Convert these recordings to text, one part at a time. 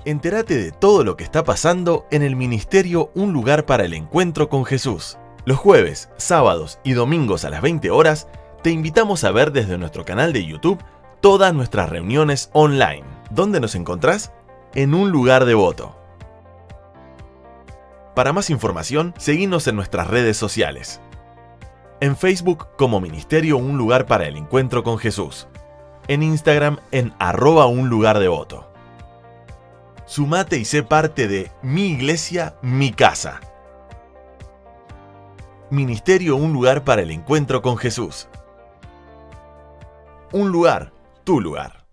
Entérate de todo lo que está pasando en el ministerio Un Lugar para el Encuentro con Jesús. Los jueves, sábados y domingos a las 20 horas, te invitamos a ver desde nuestro canal de YouTube todas nuestras reuniones online. ¿Dónde nos encontrás? En Un Lugar Devoto. Para más información, seguinos en nuestras redes sociales. En Facebook como Ministerio Un Lugar para el Encuentro con Jesús. En Instagram en @unlugardevoto. Sumate y sé parte de Mi Iglesia, Mi Casa. Ministerio Un Lugar para el Encuentro con Jesús. Un lugar, tu lugar.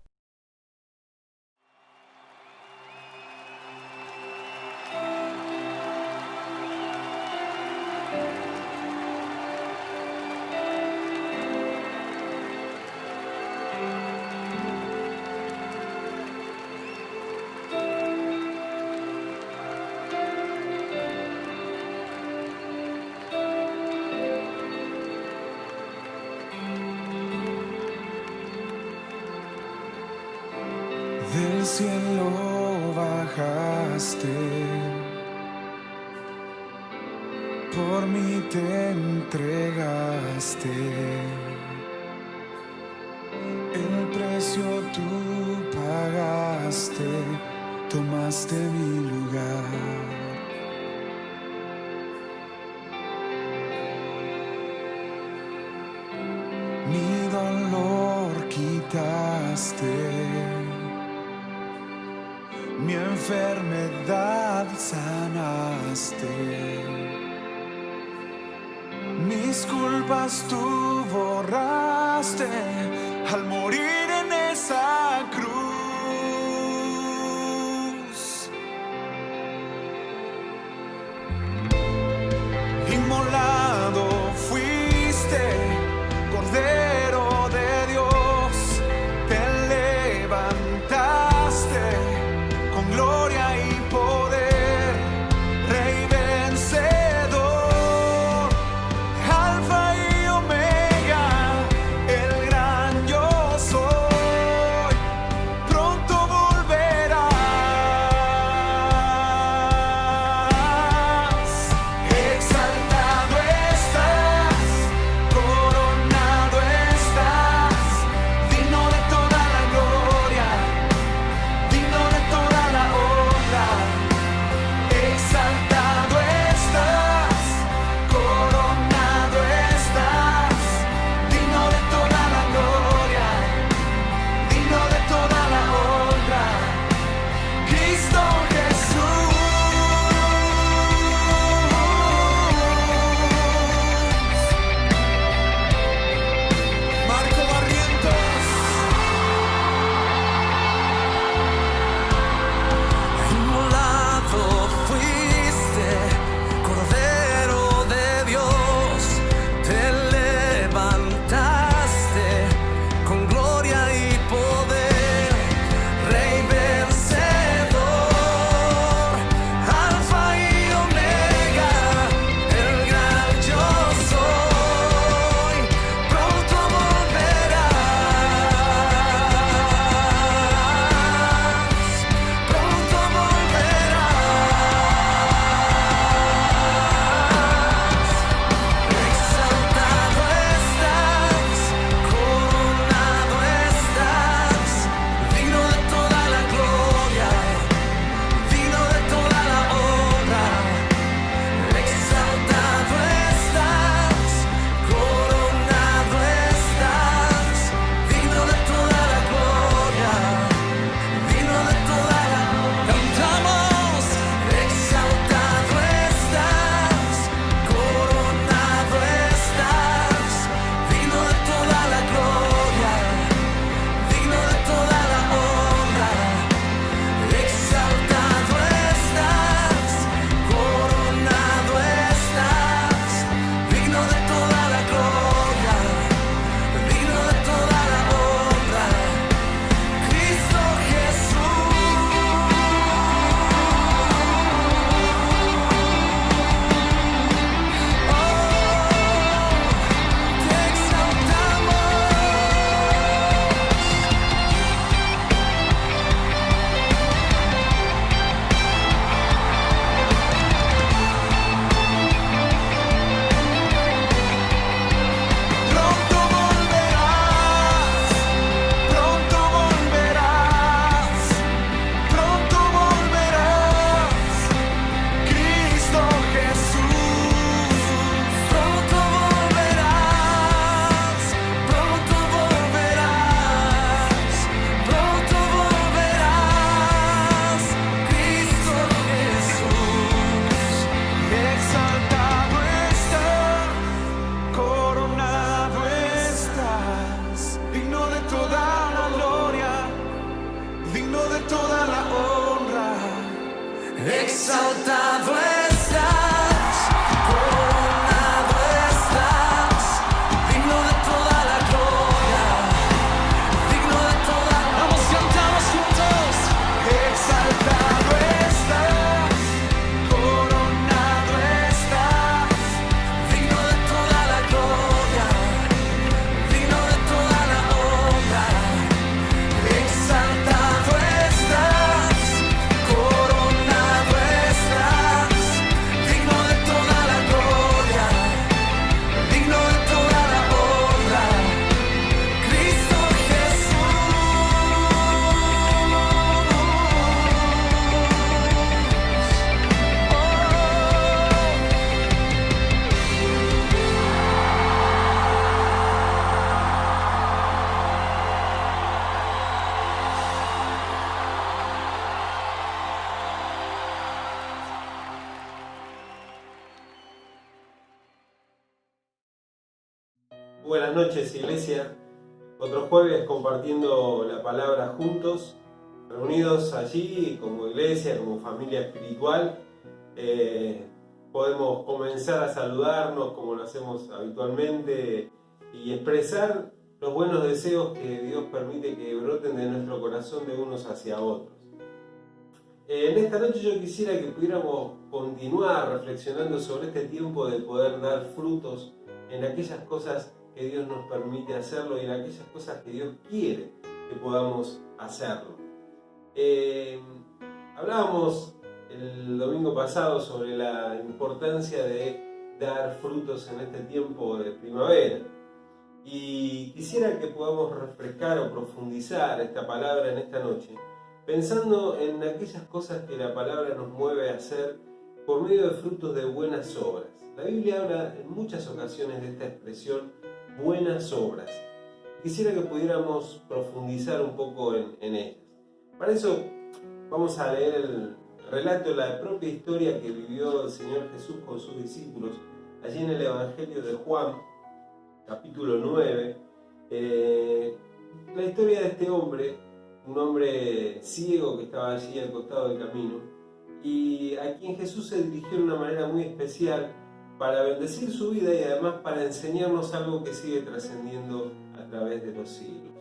Del cielo bajaste, por mí te entregaste, el precio tú pagaste, tomaste mi lugar. Mi dolor quitaste, mi enfermedad sanaste, mis culpas tú borraste al morir en esa cruz. Inmolado fuiste, Cordero de Dios, te levantaste con gloria y poder, Rey vencedor, Alfa y Omega, el gran yo soy. Buenas noches, Iglesia. Otro jueves compartiendo la palabra juntos, reunidos allí como iglesia, como familia espiritual. Podemos comenzar a saludarnos como lo hacemos habitualmente y expresar los buenos deseos que Dios permite que broten de nuestro corazón de unos hacia otros. En esta noche yo quisiera que pudiéramos continuar reflexionando sobre este tiempo de poder dar frutos en aquellas cosas que Dios nos permite hacerlo y en aquellas cosas que Dios quiere que podamos hacerlo. Hablábamos el domingo pasado sobre la importancia de dar frutos en este tiempo de primavera y quisiera que podamos refrescar o profundizar esta palabra en esta noche pensando en aquellas cosas que la palabra nos mueve a hacer por medio de frutos de buenas obras. La Biblia habla en muchas ocasiones de esta expresión buenas obras. Quisiera que pudiéramos profundizar un poco en ellas. Para eso vamos a leer el relato, la propia historia que vivió el Señor Jesús con sus discípulos allí en el Evangelio de Juan, capítulo 9. La historia de este hombre, un hombre ciego que estaba allí al costado del camino y a quien Jesús se dirigió de una manera muy especial para bendecir su vida y además para enseñarnos algo que sigue trascendiendo a través de los siglos.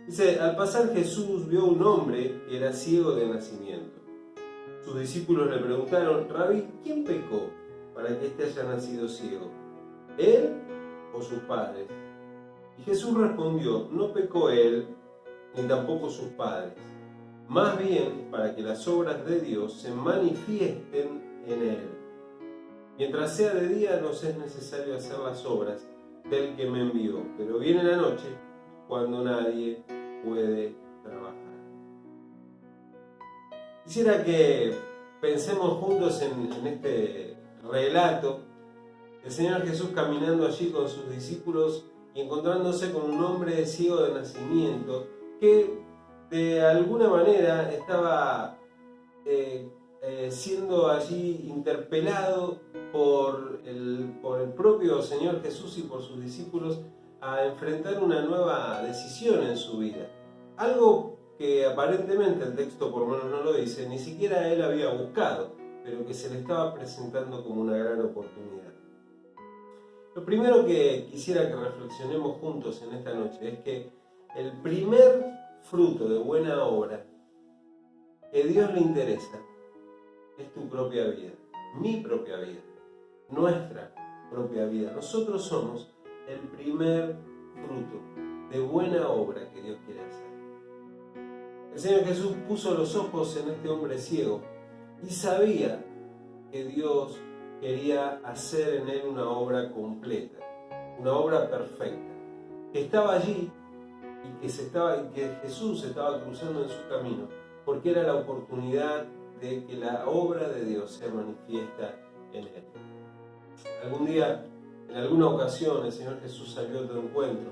Dice, al pasar Jesús vio a un hombre que era ciego de nacimiento. Sus discípulos le preguntaron, Rabí, ¿quién pecó para que éste haya nacido ciego? ¿Él o sus padres? Y Jesús respondió, no pecó él, ni tampoco sus padres, más bien para que las obras de Dios se manifiesten en él. Mientras sea de día nos es necesario hacer las obras del que me envió, pero viene la noche cuando nadie puede trabajar. Quisiera que pensemos juntos en este relato, el Señor Jesús caminando allí con sus discípulos y encontrándose con un hombre ciego de nacimiento que de alguna manera estaba siendo allí interpelado por el propio Señor Jesús y por sus discípulos a enfrentar una nueva decisión en su vida. Algo que aparentemente el texto por lo menos no lo dice, ni siquiera él había buscado, pero que se le estaba presentando como una gran oportunidad. Lo primero que quisiera que reflexionemos juntos en esta noche es que el primer fruto de buena obra que Dios le interesa es tu propia vida, mi propia vida, nuestra propia vida. Nosotros somos el primer fruto de buena obra que Dios quiere hacer. El Señor Jesús puso los ojos en este hombre ciego y sabía que Dios quería hacer en él una obra completa, una obra perfecta, que estaba allí y que Jesús estaba cruzando en su camino, porque era la oportunidad de que la obra de Dios se manifiesta en él. Algún día, en alguna ocasión, el Señor Jesús salió a tu encuentro,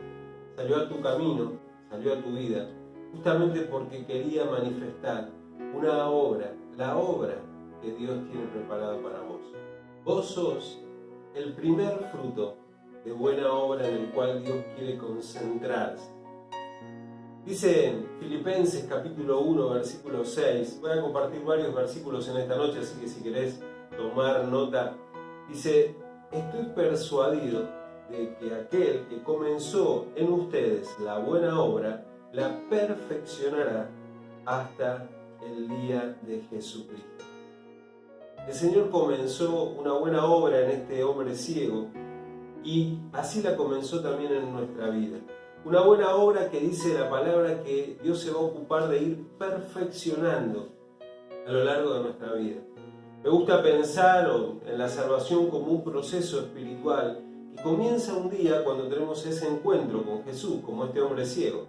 salió a tu camino, salió a tu vida, justamente porque quería manifestar una obra, la obra que Dios tiene preparada para vos. Vos sos el primer fruto de buena obra en el cual Dios quiere concentrarse. Dice en Filipenses capítulo 1, versículo 6, voy a compartir varios versículos en esta noche, así que si querés tomar nota, dice, estoy persuadido de que aquel que comenzó en ustedes la buena obra, la perfeccionará hasta el día de Jesucristo. El Señor comenzó una buena obra en este hombre ciego y así la comenzó también en nuestra vida. Una buena obra que dice la palabra que Dios se va a ocupar de ir perfeccionando a lo largo de nuestra vida. Me gusta pensar en la salvación como un proceso espiritual que comienza un día cuando tenemos ese encuentro con Jesús, como este hombre ciego.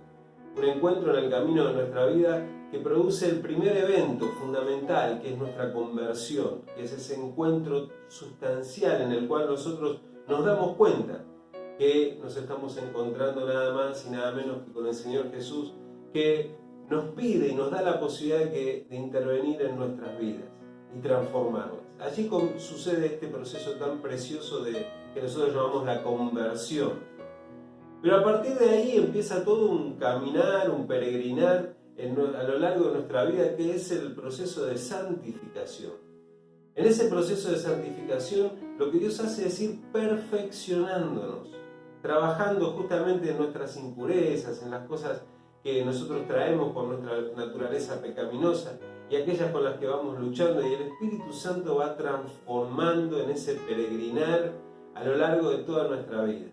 Un encuentro en el camino de nuestra vida que produce el primer evento fundamental, que es nuestra conversión, que es ese encuentro sustancial en el cual nosotros nos damos cuenta que nos estamos encontrando nada más y nada menos que con el Señor Jesús, que nos pide y nos da la posibilidad de intervenir en nuestras vidas y transformarlas. Allí sucede este proceso tan precioso que nosotros llamamos la conversión. Pero a partir de ahí empieza todo un caminar, un peregrinar a lo largo de nuestra vida, que es el proceso de santificación. En ese proceso de santificación, lo que Dios hace es ir perfeccionándonos, trabajando justamente en nuestras impurezas, en las cosas que nosotros traemos por nuestra naturaleza pecaminosa y aquellas con las que vamos luchando, y el Espíritu Santo va transformando en ese peregrinar a lo largo de toda nuestra vida.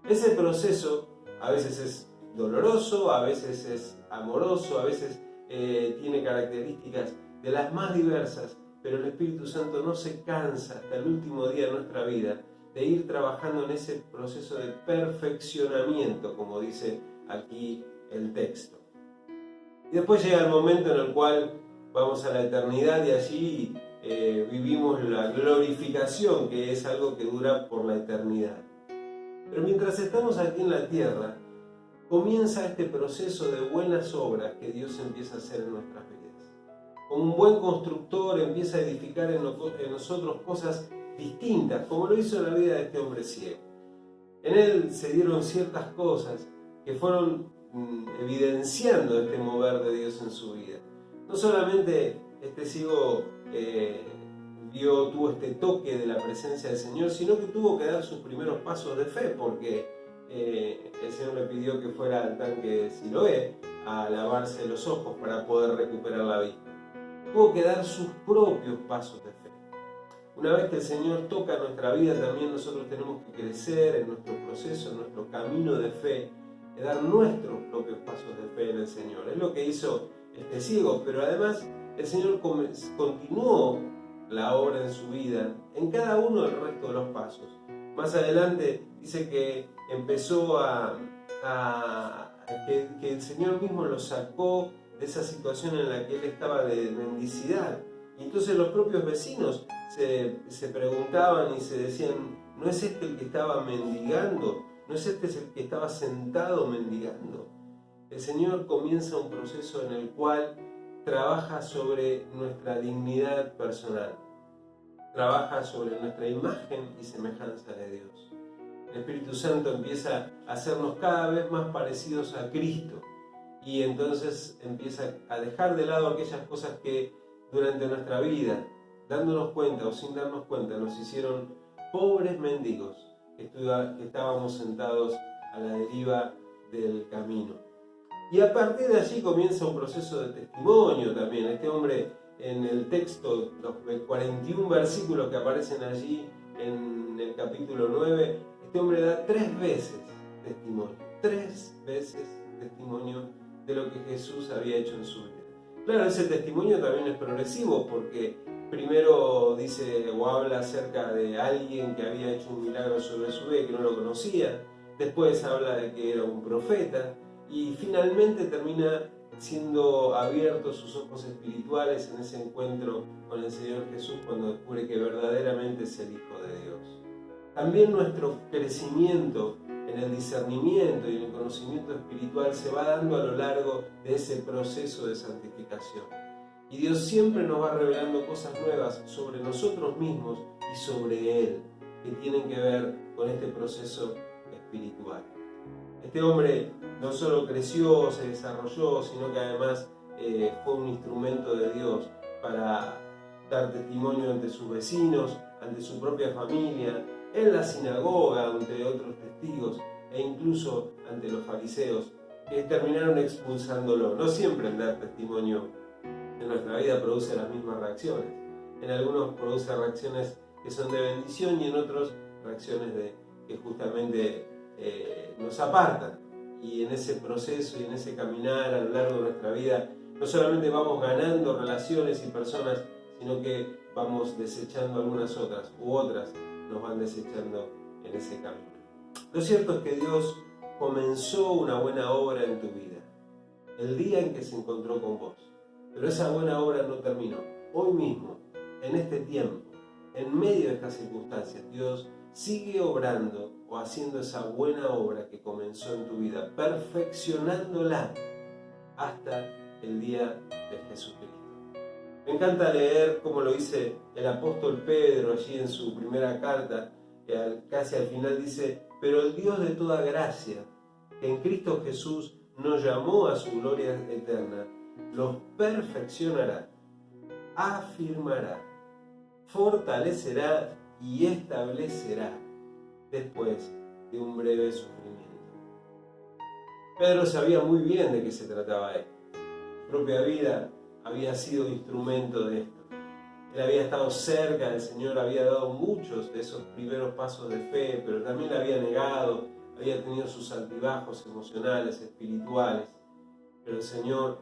Ese proceso a veces es doloroso, a veces es amoroso, a veces tiene características de las más diversas, pero el Espíritu Santo no se cansa hasta el último día de nuestra vida de ir trabajando en ese proceso de perfeccionamiento, como dice aquí el texto. Y después llega el momento en el cual vamos a la eternidad y allí vivimos la glorificación, que es algo que dura por la eternidad. Pero mientras estamos aquí en la tierra, comienza este proceso de buenas obras que Dios empieza a hacer en nuestras vidas. Como un buen constructor empieza a edificar en nosotros cosas distintas, como lo hizo en la vida de este hombre ciego. En él se dieron ciertas cosas que fueron evidenciando este mover de Dios en su vida. No solamente este ciego tuvo este toque de la presencia del Señor, sino que tuvo que dar sus primeros pasos de fe, porque el Señor le pidió que fuera al tanque de Siloé a lavarse los ojos para poder recuperar la vista. Tuvo que dar sus propios pasos de fe. Una vez que el Señor toca nuestra vida, también nosotros tenemos que crecer en nuestro proceso, en nuestro camino de fe, y dar nuestros propios pasos de fe en el Señor. Es lo que hizo este ciego, pero además el Señor continuó la obra en su vida, en cada uno del resto de los pasos. Más adelante dice que empezó que el Señor mismo lo sacó de esa situación en la que él estaba de mendicidad. Y entonces los propios vecinos se preguntaban y se decían, ¿no es este el que estaba mendigando? ¿No es este el que estaba sentado mendigando? El Señor comienza un proceso en el cual trabaja sobre nuestra dignidad personal, trabaja sobre nuestra imagen y semejanza de Dios. El Espíritu Santo empieza a hacernos cada vez más parecidos a Cristo, y entonces empieza a dejar de lado aquellas cosas que durante nuestra vida, dándonos cuenta o sin darnos cuenta, nos hicieron pobres mendigos que estábamos sentados a la deriva del camino. Y a partir de allí comienza un proceso de testimonio también. Este hombre, en el texto, los 41 versículos que aparecen allí en el capítulo 9, este hombre da 3 veces testimonio. 3 veces testimonio de lo que Jesús había hecho en su vida. Claro, ese testimonio también es progresivo, porque primero dice o habla acerca de alguien que había hecho un milagro sobre su vida que no lo conocía, después habla de que era un profeta, y finalmente termina siendo abiertos sus ojos espirituales en ese encuentro con el Señor Jesús, cuando descubre que verdaderamente es el Hijo de Dios. También nuestro crecimiento en el discernimiento y en el conocimiento espiritual se va dando a lo largo de ese proceso de santificación. Y Dios siempre nos va revelando cosas nuevas sobre nosotros mismos y sobre Él, que tienen que ver con este proceso espiritual. Este hombre no solo creció, se desarrolló, sino que además fue un instrumento de Dios para dar testimonio ante sus vecinos, ante su propia familia, en la sinagoga, ante otros testigos, e incluso ante los fariseos, que terminaron expulsándolo. No siempre el dar testimonio en nuestra vida produce las mismas reacciones. En algunos produce reacciones que son de bendición, y en otros reacciones que justamente nos apartan. Y en ese proceso y en ese caminar a lo largo de nuestra vida, no solamente vamos ganando relaciones y personas, sino que vamos desechando algunas otras, u otras nos van desechando en ese camino. Lo cierto es que Dios comenzó una buena obra en tu vida el día en que se encontró con vos, pero esa buena obra no terminó. Hoy mismo, en este tiempo, en medio de estas circunstancias, Dios sigue obrando o haciendo esa buena obra que comenzó en tu vida, perfeccionándola hasta el día de Jesucristo. Me encanta leer cómo lo dice el apóstol Pedro allí en su primera carta, que casi al final dice: pero el Dios de toda gracia, que en Cristo Jesús nos llamó a su gloria eterna, los perfeccionará, afirmará, fortalecerá y establecerá después de un breve sufrimiento. Pedro sabía muy bien de qué se trataba esto. Su propia vida había sido instrumento de esto. Él había estado cerca del Señor, había dado muchos de esos primeros pasos de fe, pero también la había negado, había tenido sus altibajos emocionales, espirituales. Pero el Señor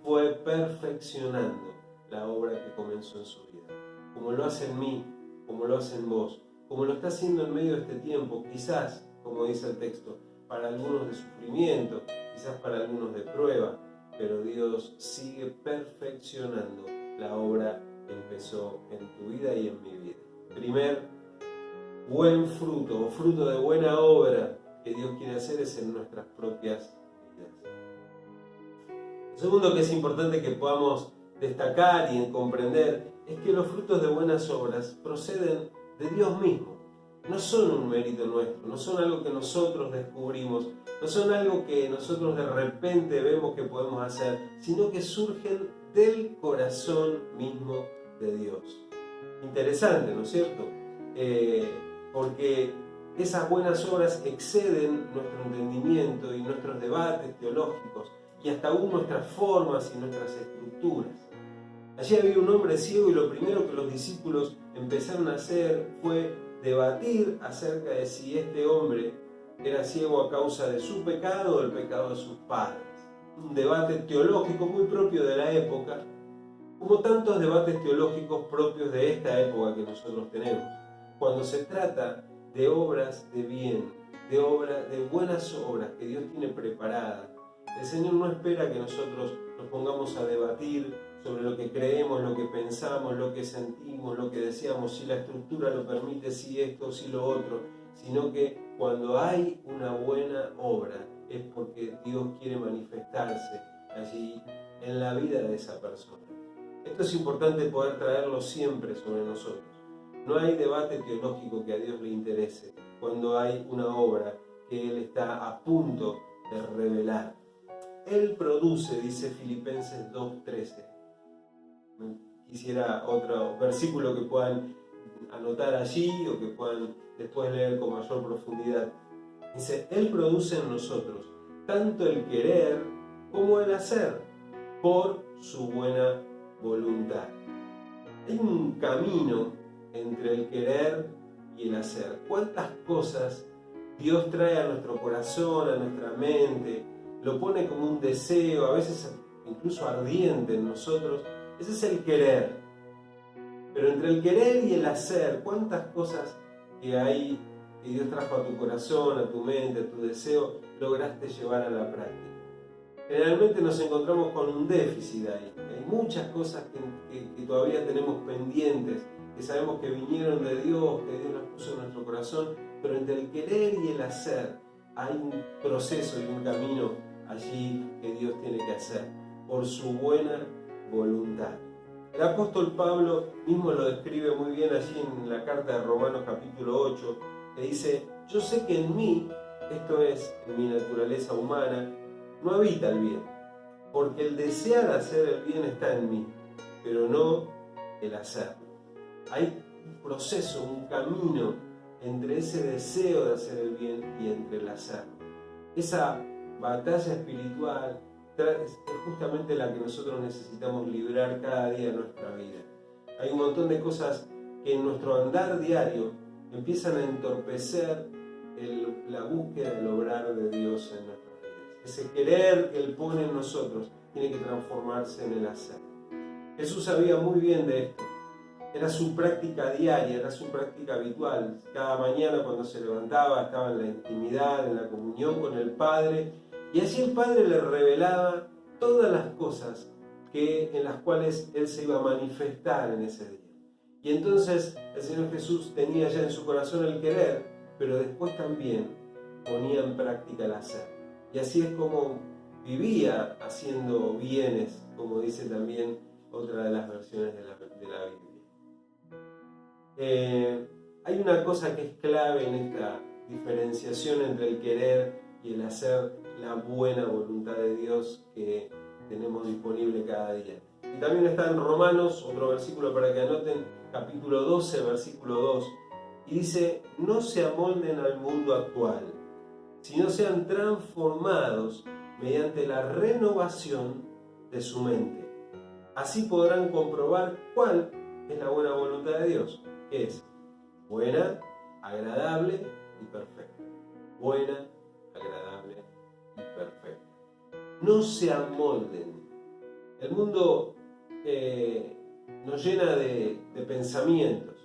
fue perfeccionando la obra que comenzó en su vida. Como lo hace en mí, como lo hace en vos, como lo está haciendo en medio de este tiempo, quizás, como dice el texto, para algunos de sufrimiento, quizás para algunos de prueba, pero Dios sigue perfeccionando la obra que empezó en tu vida y en mi vida. Primer buen fruto o fruto de buena obra que Dios quiere hacer es en nuestras propias vidas. Lo segundo que es importante que podamos destacar y comprender es que los frutos de buenas obras proceden de Dios mismo. No son un mérito nuestro, no son algo que nosotros descubrimos, no son algo que nosotros de repente vemos que podemos hacer, sino que surgen del corazón mismo de Dios. Interesante, ¿no es cierto? Porque esas buenas obras exceden nuestro entendimiento y nuestros debates teológicos y hasta aún nuestras formas y nuestras estructuras. Allí había un hombre ciego y lo primero que los discípulos empezaron a hacer fue debatir acerca de si este hombre era ciego a causa de su pecado o del pecado de sus padres. Un debate teológico muy propio de la época, como tantos debates teológicos propios de esta época que nosotros tenemos. Cuando se trata de obras de bien, de buenas obras que Dios tiene preparadas, el Señor no espera que nosotros nos pongamos a debatir sobre lo que creemos, lo que pensamos, lo que sentimos, lo que deseamos, si la estructura lo permite, si esto, si lo otro, sino que cuando hay una buena obra es porque Dios quiere manifestarse allí en la vida de esa persona. Esto es importante poder traerlo siempre sobre nosotros. No hay debate teológico que a Dios le interese cuando hay una obra que Él está a punto de revelar. Él produce, dice Filipenses 2:13. Quisiera otro versículo que puedan anotar allí o que puedan después leer con mayor profundidad. Dice, Él produce en nosotros tanto el querer como el hacer por su buena voluntad. Hay un camino entre el querer y el hacer. ¿Cuántas cosas Dios trae a nuestro corazón, a nuestra mente? Lo pone como un deseo, a veces incluso ardiente en nosotros. Ese es el querer. Pero entre el querer y el hacer, ¿cuántas cosas que hay que Dios trajo a tu corazón, a tu mente, a tu deseo, lograste llevar a la práctica? Generalmente nos encontramos con un déficit ahí. Hay muchas cosas que todavía tenemos pendientes, que sabemos que vinieron de Dios, que Dios las puso en nuestro corazón, pero entre el querer y el hacer hay un proceso y un camino allí que Dios tiene que hacer, por su buena voluntad. El apóstol Pablo mismo lo describe muy bien allí en la carta de Romanos capítulo 8, que dice, yo sé que en mí, esto es, en mi naturaleza humana, no habita el bien, porque el desear hacer el bien está en mí, pero no el hacerlo. Hay un proceso, un camino entre ese deseo de hacer el bien y entre el hacerlo. Esa batalla espiritual es justamente la que nosotros necesitamos librar cada día en nuestra vida. Hay un montón de cosas que en nuestro andar diario empiezan a entorpecer la búsqueda del obrar de Dios en nuestras vidas. Ese querer que Él pone en nosotros tiene que transformarse en el hacer. Jesús sabía muy bien de esto. Era su práctica diaria, era su práctica habitual. Cada mañana cuando se levantaba estaba en la intimidad, en la comunión con el Padre, y allí el Padre le revelaba todas las cosas en las cuales Él se iba a manifestar en ese día. Y entonces el Señor Jesús tenía ya en su corazón el querer, pero después también ponía en práctica el hacer. Y así es como vivía haciendo bienes, como dice también otra de las versiones de la Biblia. Hay una cosa que es clave en esta diferenciación entre el querer y el hacer la buena voluntad de Dios que tenemos disponible cada día. Y también está en Romanos, otro versículo para que anoten, capítulo 12, versículo 2, y dice: no se amolden al mundo actual, sino sean transformados mediante la renovación de su mente. Así podrán comprobar cuál es la buena voluntad de Dios, que es buena, agradable y perfecta. Buena, agradable y perfecta. No se amolden. El mundo nos llena de pensamientos,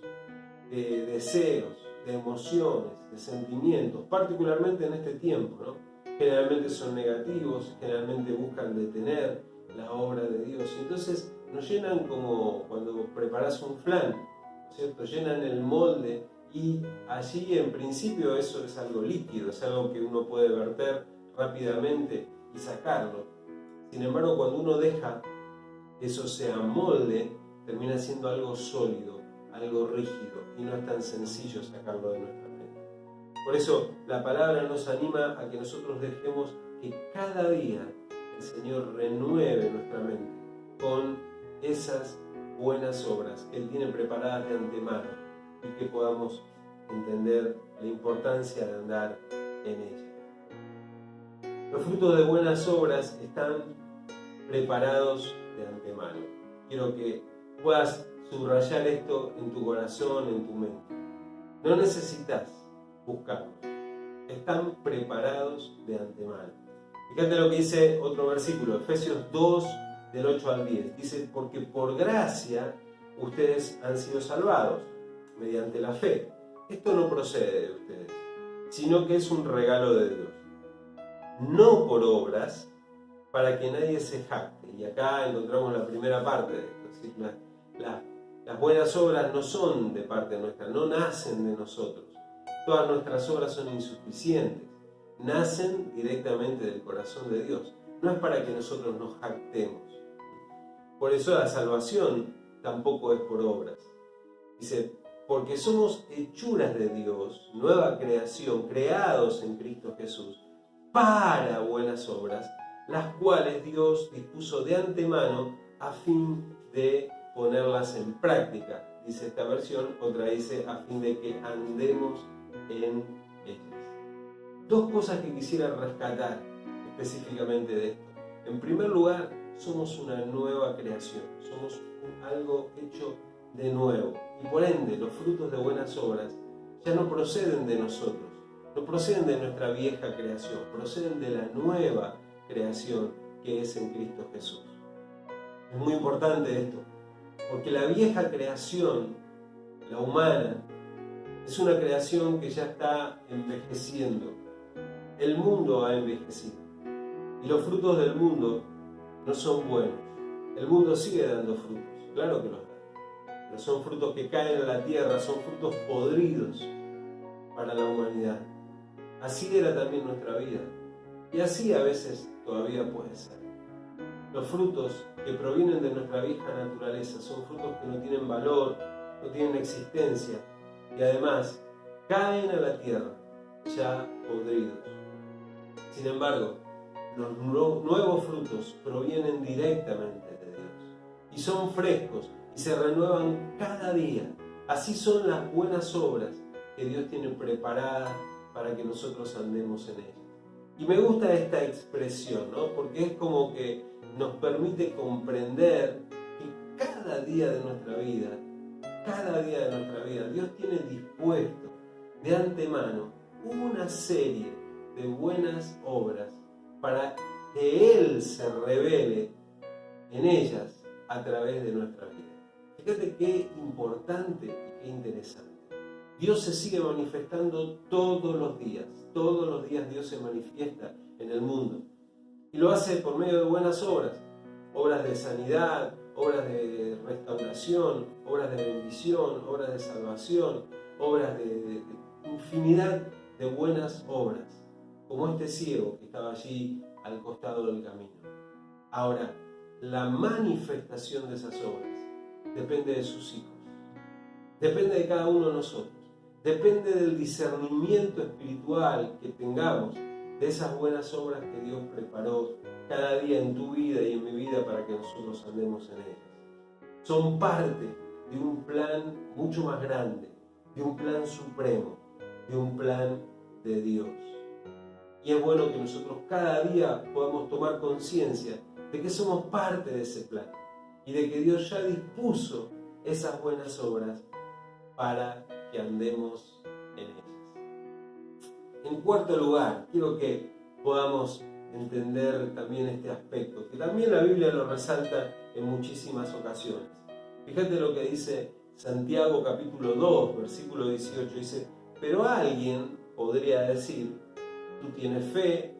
de deseos, de emociones, de sentimientos, particularmente en este tiempo, ¿no? Generalmente son negativos, generalmente buscan detener la obra de Dios. Y entonces nos llenan como cuando preparas un flan, ¿cierto? Llenan el molde y allí en principio eso es algo líquido, es algo que uno puede verter rápidamente y sacarlo. Sin embargo, cuando uno deja que eso se amolde, termina siendo algo sólido, algo rígido, y no es tan sencillo sacarlo de nuestra mente. Por eso la palabra nos anima a que nosotros dejemos que cada día el Señor renueve nuestra mente con esas buenas obras que Él tiene preparadas de antemano y que podamos entender la importancia de andar en ella. Los frutos de buenas obras están preparados de antemano. Quiero que puedas subrayar esto en tu corazón, en tu mente. No necesitas buscarlos. Están preparados de antemano. Fíjate lo que dice otro versículo, Efesios 2, del 8 al 10. Dice: porque por gracia ustedes han sido salvados mediante la fe. Esto no procede de ustedes, sino que es un regalo de Dios. No por obras, para que nadie se jacte. Y acá encontramos la primera parte de esto. Es decir, las buenas obras no son de parte nuestra, no nacen de nosotros. Todas nuestras obras son insuficientes. Nacen directamente del corazón de Dios. No es para que nosotros nos jactemos. Por eso la salvación tampoco es por obras. Dice: porque somos hechuras de Dios, nueva creación, creados en Cristo Jesús, para buenas obras, las cuales Dios dispuso de antemano a fin de ponerlas en práctica. Dice esta versión, otra dice: a fin de que andemos en ellas. Dos cosas que quisiera rescatar específicamente de esto. En primer lugar, somos una nueva creación, somos algo hecho de nuevo. Y por ende, los frutos de buenas obras ya no proceden de nosotros, no proceden de nuestra vieja creación, proceden de la nueva creación que es en Cristo Jesús. Es muy importante esto, porque la vieja creación, la humana, es una creación que ya está envejeciendo. El mundo ha envejecido y los frutos del mundo no son buenos. El mundo sigue dando frutos, claro que los da, pero son frutos que caen a la tierra, son frutos podridos para la humanidad. Así era también nuestra vida y así a veces todavía puede ser. Los frutos que provienen de nuestra vieja naturaleza son frutos que no tienen valor, no tienen existencia y además caen a la tierra ya podridos. Sin embargo, los nuevos frutos provienen directamente de Dios y son frescos y se renuevan cada día. Así son las buenas obras que Dios tiene preparadas para que nosotros andemos en ellas. Y me gusta esta expresión, ¿no? Porque es como que nos permite comprender que cada día de nuestra vida, Dios tiene dispuesto de antemano una serie de buenas obras para que Él se revele en ellas a través de nuestra vida. Fíjate qué importante y qué interesante. Dios se sigue manifestando todos los días Dios se manifiesta en el mundo. Y lo hace por medio de buenas obras, obras de sanidad, obras de restauración, obras de bendición, obras de salvación, obras de infinidad de buenas obras, como este ciego que estaba allí al costado del camino. Ahora, la manifestación de esas obras depende de sus hijos, depende de cada uno de nosotros, depende del discernimiento espiritual que tengamos de esas buenas obras que Dios preparó cada día en tu vida y en mi vida para que nosotros andemos en ellas. Son parte de un plan mucho más grande, de un plan supremo, de un plan de Dios. Y es bueno que nosotros cada día podamos tomar conciencia de que somos parte de ese plan y de que Dios ya dispuso esas buenas obras para que andemos en ellas. En cuarto lugar, quiero que podamos entender también este aspecto, que también la Biblia lo resalta en muchísimas ocasiones. Fíjate lo que dice Santiago capítulo 2, versículo 18, dice: pero alguien podría decir, tú tienes fe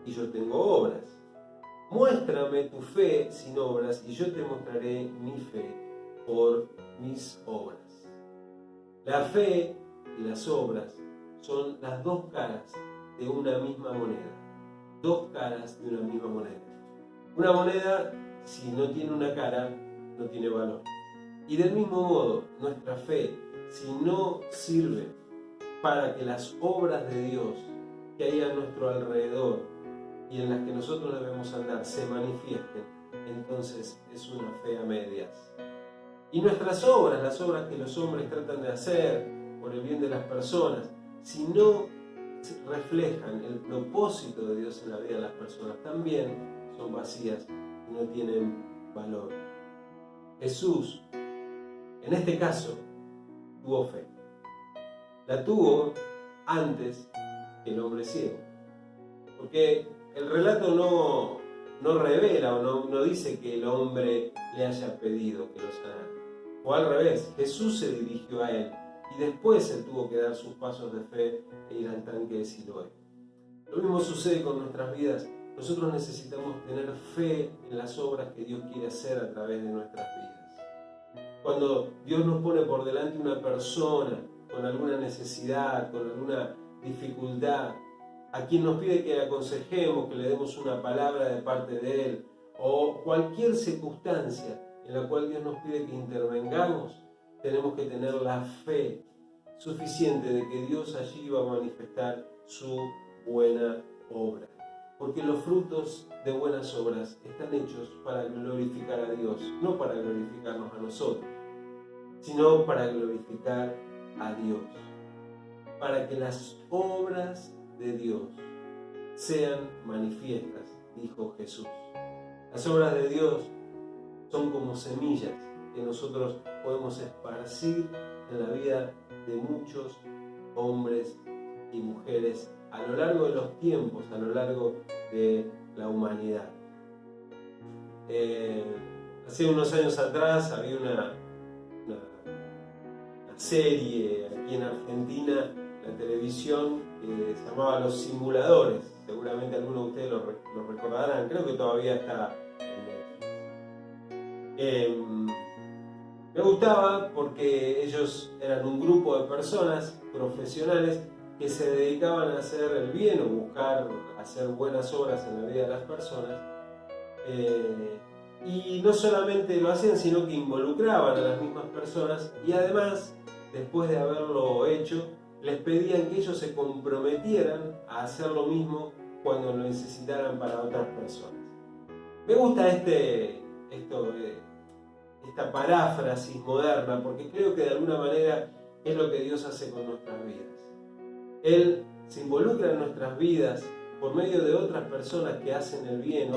y yo tengo obras. Muéstrame tu fe sin obras y yo te mostraré mi fe por mis obras. La fe y las obras son las dos caras de una misma moneda. Dos caras de una misma moneda. Una moneda, si no tiene una cara, no tiene valor. Y del mismo modo, nuestra fe, si no sirve para que las obras de Dios que hay a nuestro alrededor y en las que nosotros debemos andar se manifiesten, entonces es una fe a medias. Y nuestras obras, las obras que los hombres tratan de hacer por el bien de las personas, si no reflejan el propósito de Dios en la vida de las personas, también son vacías y no tienen valor. Jesús, en este caso, tuvo fe. La tuvo antes que el hombre ciego. Porque el relato no revela o no dice que el hombre le haya pedido que lo sanara. O al revés, Jesús se dirigió a él y después él tuvo que dar sus pasos de fe e ir al tanque de Siloé. Lo mismo sucede con nuestras vidas. Nosotros necesitamos tener fe en las obras que Dios quiere hacer a través de nuestras vidas. Cuando Dios nos pone por delante una persona con alguna necesidad, con alguna dificultad, a quien nos pide que le aconsejemos, que le demos una palabra de parte de Él, o cualquier circunstancia en la cual Dios nos pide que intervengamos, tenemos que tener la fe suficiente de que Dios allí va a manifestar su buena obra. Porque los frutos de buenas obras están hechos para glorificar a Dios, no para glorificarnos a nosotros, sino para glorificar a Dios. Para que las obras de Dios sean manifiestas, dijo Jesús. Las obras de Dios son como semillas que nosotros podemos esparcir en la vida de muchos hombres y mujeres a lo largo de los tiempos, a lo largo de la humanidad. Hace unos años atrás había una serie aquí en Argentina, la televisión, que se llamaba Los Simuladores. Seguramente algunos de ustedes lo recordarán, creo que todavía está en Netflix. Me gustaba porque ellos eran un grupo de personas profesionales que se dedicaban a hacer el bien o buscar hacer buenas obras en la vida de las personas. Y no solamente lo hacían, sino que involucraban a las mismas personas y además, después de haberlo hecho, les pedían que ellos se comprometieran a hacer lo mismo cuando lo necesitaran para otras personas. Me gusta esta paráfrasis moderna porque creo que de alguna manera es lo que Dios hace con nuestras vidas. Él se involucra en nuestras vidas por medio de otras personas que hacen el bien.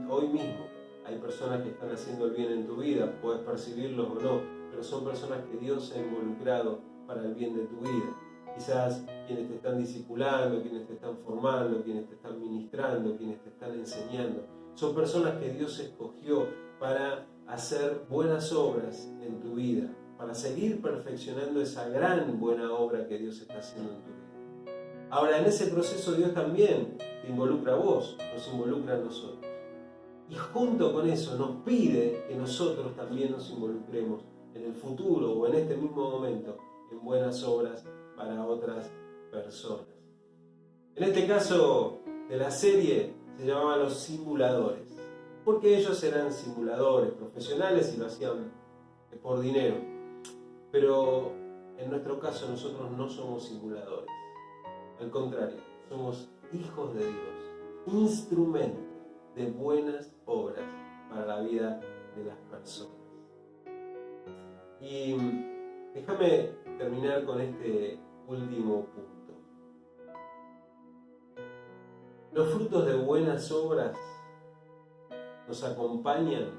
Hoy mismo hay personas que están haciendo el bien en tu vida, puedes percibirlos o no, pero son personas que Dios ha involucrado para el bien de tu vida. Quizás quienes te están discipulando, quienes te están formando, quienes te están ministrando, quienes te están enseñando. Son personas que Dios escogió para hacer buenas obras en tu vida, para seguir perfeccionando esa gran buena obra que Dios está haciendo en tu vida. Ahora, en ese proceso Dios también te involucra a vos, nos involucra a nosotros. Y junto con eso nos pide que nosotros también nos involucremos en el futuro o en este mismo momento en buenas obras para otras personas. En este caso de la serie se llamaban Los Simuladores, porque ellos eran simuladores profesionales y lo hacían por dinero. Pero en nuestro caso nosotros no somos simuladores, al contrario, somos hijos de Dios, instrumentos de buenas obras para la vida de las personas. Y déjame terminar con este último punto. Los frutos de buenas obras nos acompañan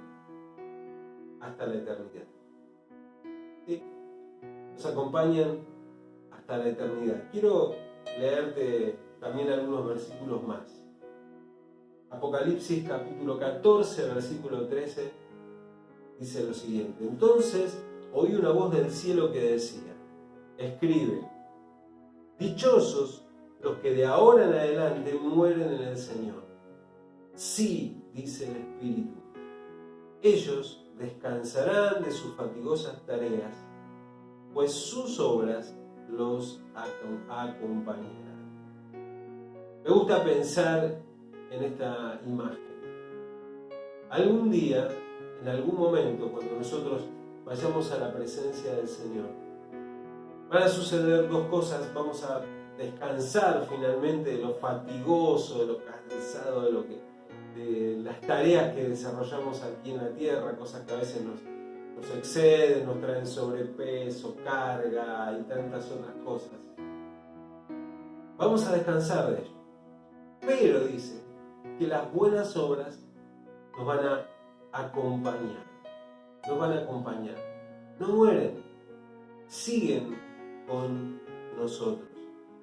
hasta la eternidad. ¿Sí? Nos acompañan hasta la eternidad. Quiero leerte también algunos versículos más. Apocalipsis capítulo 14, versículo 13, dice lo siguiente. Entonces oí una voz del cielo que decía, escribe, dichosos los que de ahora en adelante mueren en el Señor. Sí, dice el Espíritu, ellos descansarán de sus fatigosas tareas, pues sus obras los acompañarán. Me gusta pensar en esta imagen. Algún día, en algún momento, cuando nosotros vayamos a la presencia del Señor, van a suceder dos cosas. Vamos a descansar finalmente de lo fatigoso, de lo cansado, de las tareas que desarrollamos aquí en la tierra, cosas que a veces nos exceden, nos traen sobrepeso, carga y tantas otras cosas. Vamos a descansar de ello. Pero dice que las buenas obras nos van a acompañar. Nos van a acompañar. No mueren, siguen con nosotros.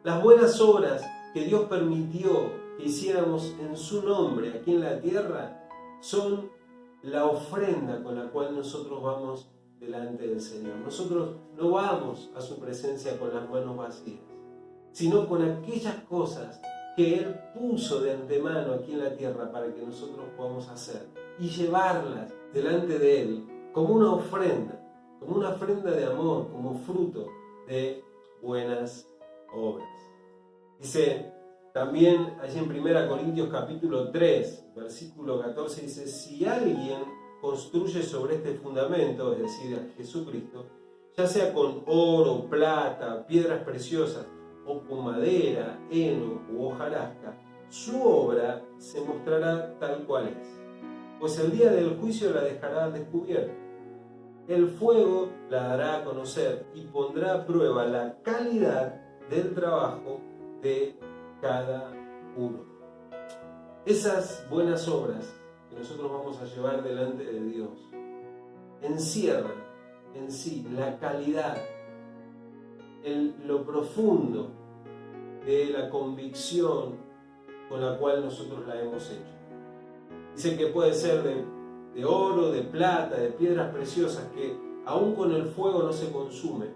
Las buenas obras que Dios permitió que hiciéramos en su nombre aquí en la tierra son la ofrenda con la cual nosotros vamos delante del Señor. Nosotros no vamos a su presencia con las manos vacías, sino con aquellas cosas que Él puso de antemano aquí en la tierra para que nosotros podamos hacer y llevarlas delante de Él como una ofrenda de amor, como fruto de buenas obras. Dice también allí en 1 Corintios capítulo 3, versículo 14, dice, si alguien construye sobre este fundamento, es decir, a Jesucristo, ya sea con oro, plata, piedras preciosas, o con madera, heno u hojarasca, su obra se mostrará tal cual es, pues el día del juicio la dejará al descubierto. El fuego la dará a conocer y pondrá a prueba la calidad del trabajo de cada uno. Esas buenas obras que nosotros vamos a llevar delante de Dios encierran en sí la calidad, lo profundo de la convicción con la cual nosotros la hemos hecho. Dice que puede ser de oro, de plata, de piedras preciosas que aún con el fuego no se consume,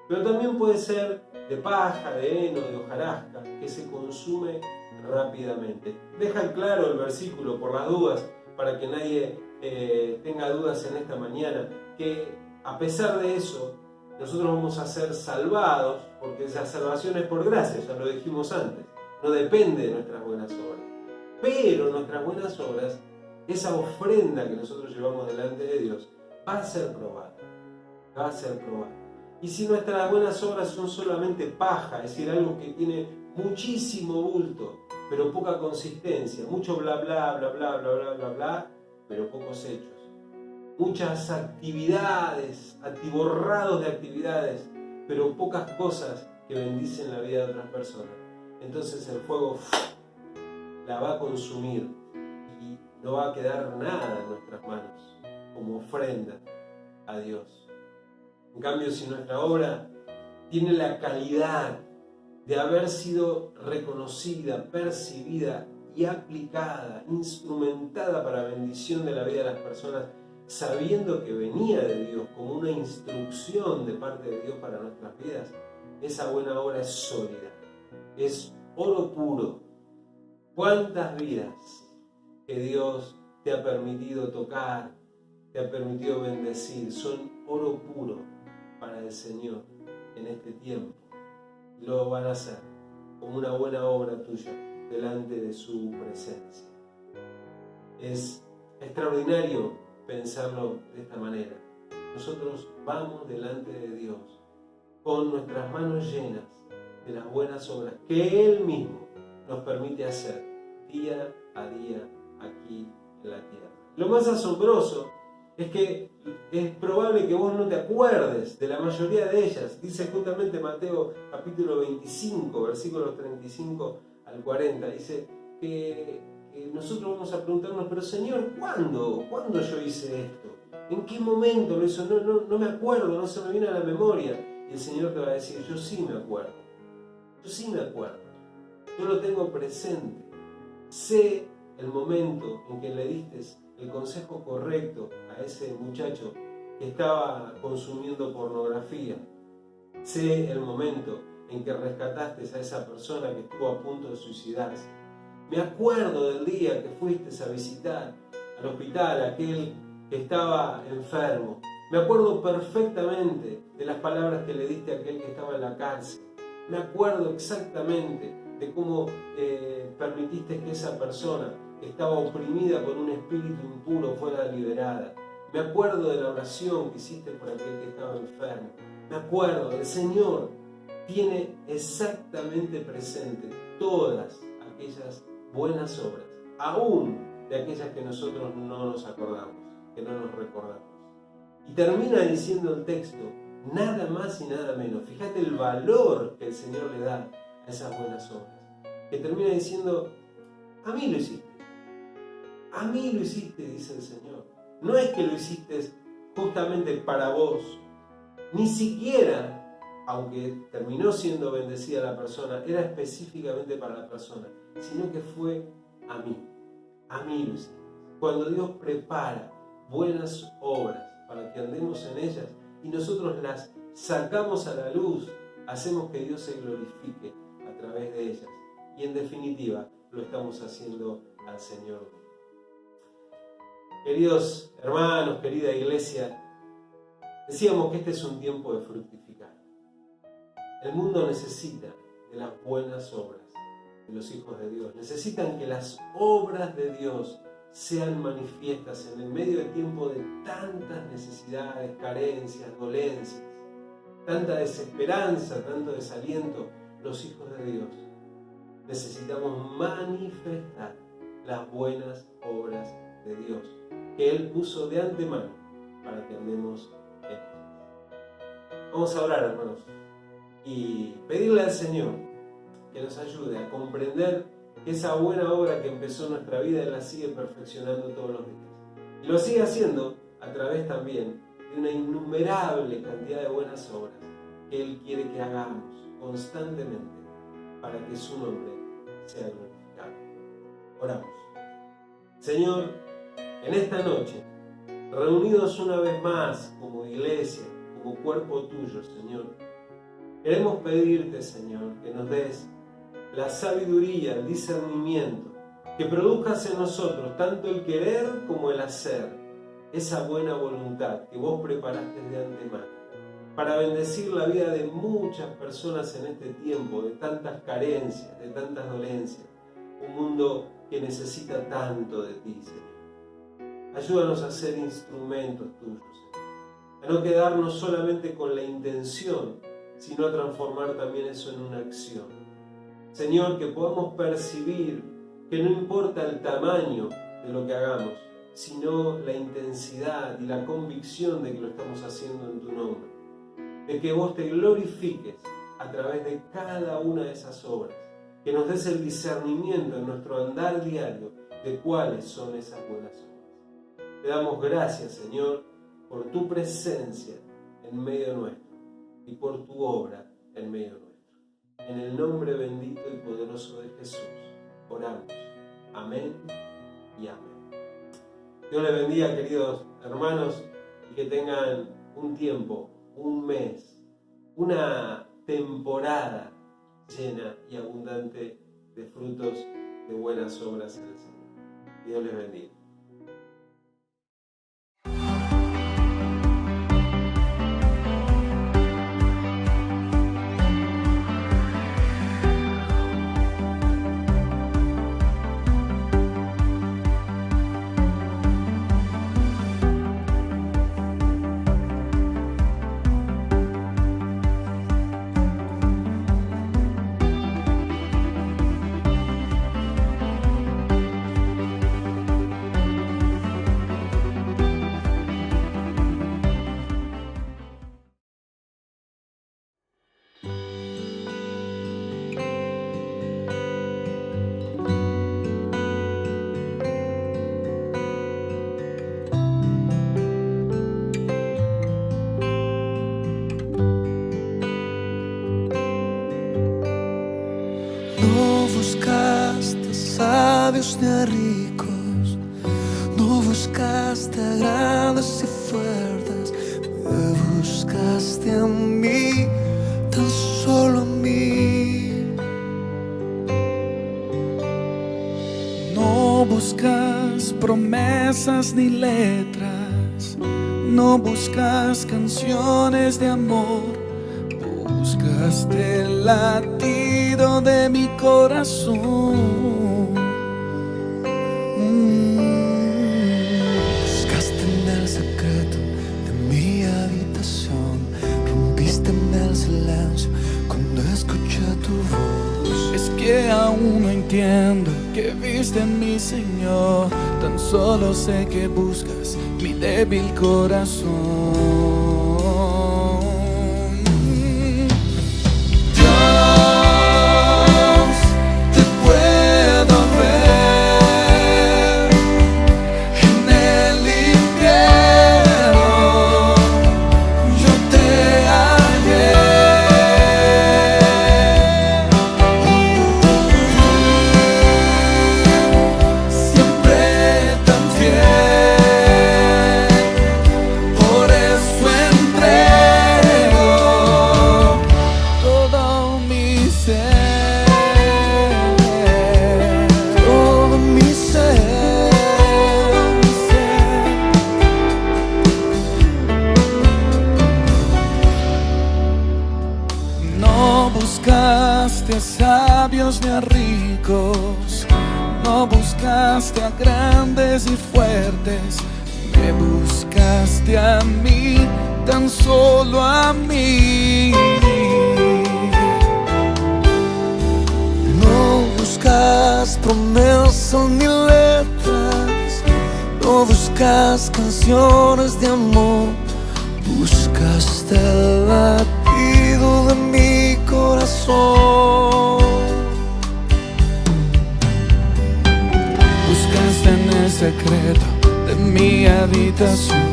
pero también puede ser de paja, de heno, de hojarasca, que se consume rápidamente. Deja claro el versículo por las dudas, para que nadie tenga dudas en esta mañana, que a pesar de eso, nosotros vamos a ser salvados, porque esa salvación es por gracia, ya lo dijimos antes, no depende de nuestras buenas obras. Pero nuestras buenas obras, esa ofrenda que nosotros llevamos delante de Dios, va a ser probada, va a ser probada. Y si nuestras buenas obras son solamente paja, es decir, algo que tiene muchísimo bulto, pero poca consistencia, mucho bla bla bla bla bla bla bla bla, pero pocos hechos. Muchas actividades, atiborrados de actividades, pero pocas cosas que bendicen la vida de otras personas. Entonces el fuego la va a consumir y no va a quedar nada en nuestras manos como ofrenda a Dios. En cambio, si nuestra obra tiene la calidad de haber sido reconocida, percibida y aplicada, instrumentada para bendición de la vida de las personas, sabiendo que venía de Dios como una instrucción de parte de Dios para nuestras vidas, esa buena obra es sólida, es oro puro. ¿Cuántas vidas que Dios te ha permitido tocar, te ha permitido bendecir, son oro puro para el Señor en este tiempo? Lo van a hacer como una buena obra tuya delante de su presencia. Es extraordinario pensarlo de esta manera. Nosotros vamos delante de Dios con nuestras manos llenas de las buenas obras que Él mismo nos permite hacer día a día aquí en la tierra. Lo más asombroso es que es probable que vos no te acuerdes de la mayoría de ellas. Dice justamente Mateo capítulo 25, versículos 35 al 40. Dice que nosotros vamos a preguntarnos, pero Señor, ¿cuándo yo hice esto? ¿En qué momento lo hizo? No me acuerdo, no se me viene a la memoria. Y el Señor te va a decir, yo sí me acuerdo. Yo sí me acuerdo. Yo lo tengo presente. Sé el momento en que le diste el consejo correcto a ese muchacho que estaba consumiendo pornografía. Sé el momento en que rescataste a esa persona que estuvo a punto de suicidarse. Me acuerdo del día que fuiste a visitar al hospital a aquel que estaba enfermo. Me acuerdo perfectamente de las palabras que le diste a aquel que estaba en la cárcel. Me acuerdo exactamente de cómo permitiste que esa persona que estaba oprimida por un espíritu impuro fuera liberada. Me acuerdo de la oración que hiciste por aquel que estaba enfermo. Me acuerdo, el Señor tiene exactamente presente todas aquellas buenas obras, aún de aquellas que nosotros no nos acordamos, que no nos recordamos. Y termina diciendo el texto, nada más y nada menos. Fíjate el valor que el Señor le da a esas buenas obras. Que termina diciendo, a mí lo hiciste. A mí lo hiciste, dice el Señor. No es que lo hiciste justamente para vos. Ni siquiera, aunque terminó siendo bendecida la persona, era específicamente para la persona, sino que fue a mí. A mí lo hiciste. Cuando Dios prepara buenas obras para que andemos en ellas y nosotros las sacamos a la luz, hacemos que Dios se glorifique a través de ellas. Y en definitiva, lo estamos haciendo al Señor. Queridos hermanos, querida iglesia, decíamos que este es un tiempo de fructificar. El mundo necesita de las buenas obras de los hijos de Dios. Necesitan que las obras de Dios sean manifiestas en el medio del tiempo de tantas necesidades, carencias, dolencias, tanta desesperanza, tanto desaliento. Los hijos de Dios necesitamos manifestar las buenas obras de Dios que Él puso de antemano para que andemos en ellas. Vamos a orar, hermanos, y pedirle al Señor que nos ayude a comprender que esa buena obra que empezó en nuestra vida Él la sigue perfeccionando todos los días. Y lo sigue haciendo a través también de una innumerable cantidad de buenas obras que Él quiere que hagamos constantemente para que su nombre sea glorificado. Oramos. Señor, en esta noche, reunidos una vez más como iglesia, como cuerpo tuyo, Señor, queremos pedirte, Señor, que nos des la sabiduría, el discernimiento, que produzcas en nosotros tanto el querer como el hacer, esa buena voluntad que vos preparaste de antemano, para bendecir la vida de muchas personas en este tiempo, de tantas carencias, de tantas dolencias, un mundo que necesita tanto de ti, Señor. Ayúdanos a ser instrumentos tuyos, Señor, a no quedarnos solamente con la intención, sino a transformar también eso en una acción. Señor, que podamos percibir que no importa el tamaño de lo que hagamos, sino la intensidad y la convicción de que lo estamos haciendo en tu nombre, de que vos te glorifiques a través de cada una de esas obras, que nos des el discernimiento en nuestro andar diario de cuáles son esas buenas obras. Te damos gracias, Señor, por tu presencia en medio nuestro y por tu obra en medio nuestro. En el nombre bendito y poderoso de Jesús, oramos. Amén y amén. Dios les bendiga, queridos hermanos, y que tengan un tiempo, un mes, una temporada llena y abundante de frutos de buenas obras en el Señor. Dios les bendiga. sabios ni a ricos, no buscaste a grandes y fuertes, me buscaste a mí, tan solo a mí. No buscas promesas ni letras, no buscas canciones de amor, buscaste el latido de mi corazón. Buscaste en el secreto de mi habitación, rompiste en el silencio cuando escuché tu voz. Es que aún no entiendo que viste en mi Señor, tan solo sé que buscas mi débil corazón. No buscaste a sabios ni a ricos, no buscaste a grandes y fuertes, me buscaste a mí, tan solo a mí. No buscas promesas ni letras, no buscas canciones de amor, buscaste el latido de mi corazón. Buscaste en el secreto de mi habitación,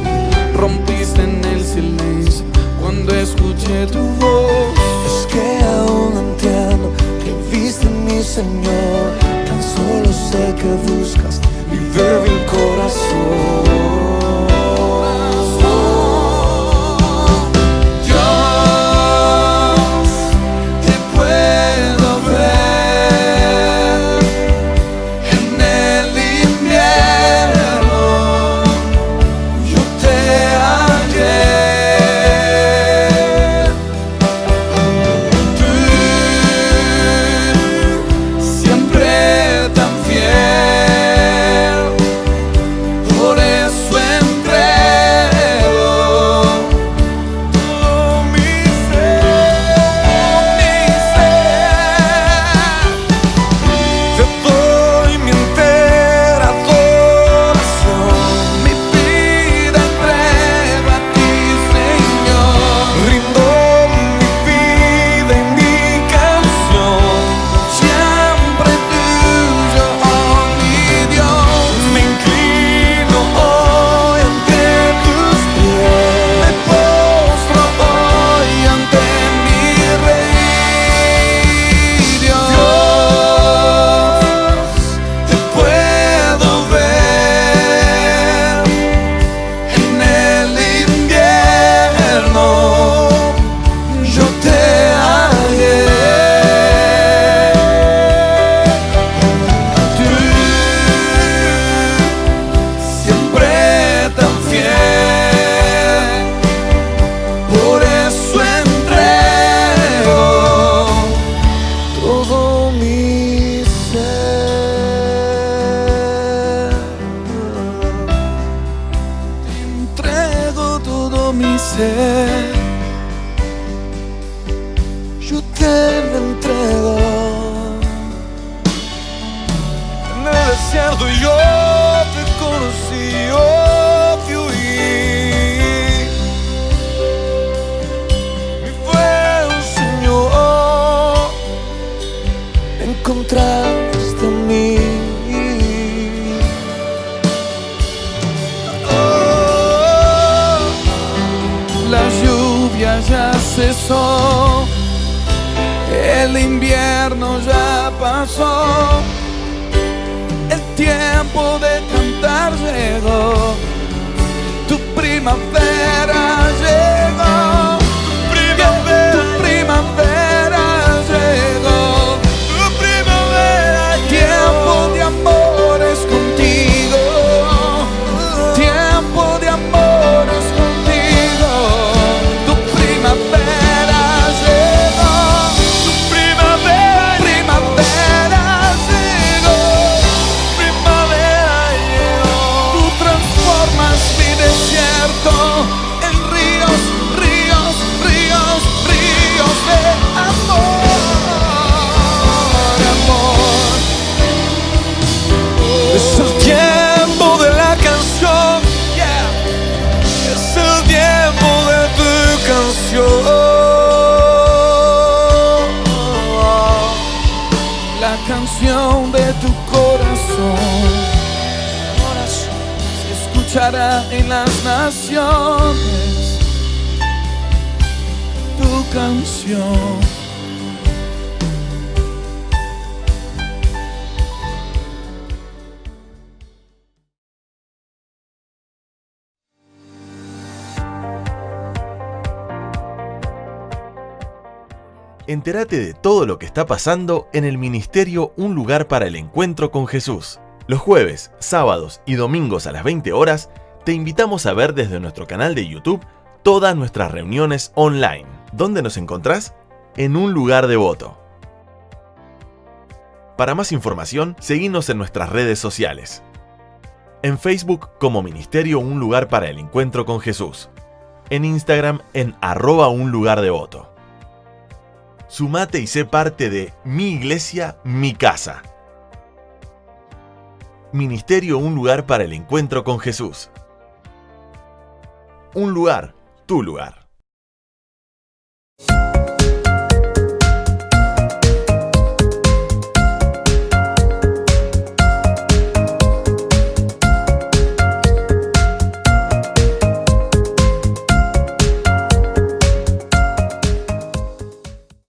rompiste en el silencio cuando escuché tu voz. Es que aún no entiendo que viste en mi Señor, tan solo sé que buscas mi débil corazón. Mi ser, yo te lo entrego. En el desierto yo te conocí, yo te oí. Y fue un Señor, encontraste en mí. La lluvia ya cesó, el invierno ya pasó, primavera llegó. Tu primavera llegó. Tu primavera Tiempo de amores contigo. Tiempo de amores contigo. Tu primavera llegó. Tu primavera Primavera llegó. Primavera llegó. Tú transformas mi desierto en ríos, ríos, ríos, ríos de amor, amor. Es el tiempo de la canción. Es el tiempo de tu canción. La canción de tu corazón se escuchará en las naciones. Tu canción. Entérate de todo lo que está pasando en el ministerio Un Lugar para el Encuentro con Jesús. Los jueves, sábados y domingos a las 20 horas, te invitamos a ver desde nuestro canal de YouTube todas nuestras reuniones online. ¿Dónde nos encontrás? En Un Lugar Devoto. Para más información, seguinos en nuestras redes sociales. En Facebook como Ministerio Un Lugar para el Encuentro con Jesús. En Instagram en @unlugardevoto. Sumate y sé parte de Mi Iglesia, Mi Casa. Ministerio Un Lugar para el Encuentro con Jesús. Un lugar, tu lugar.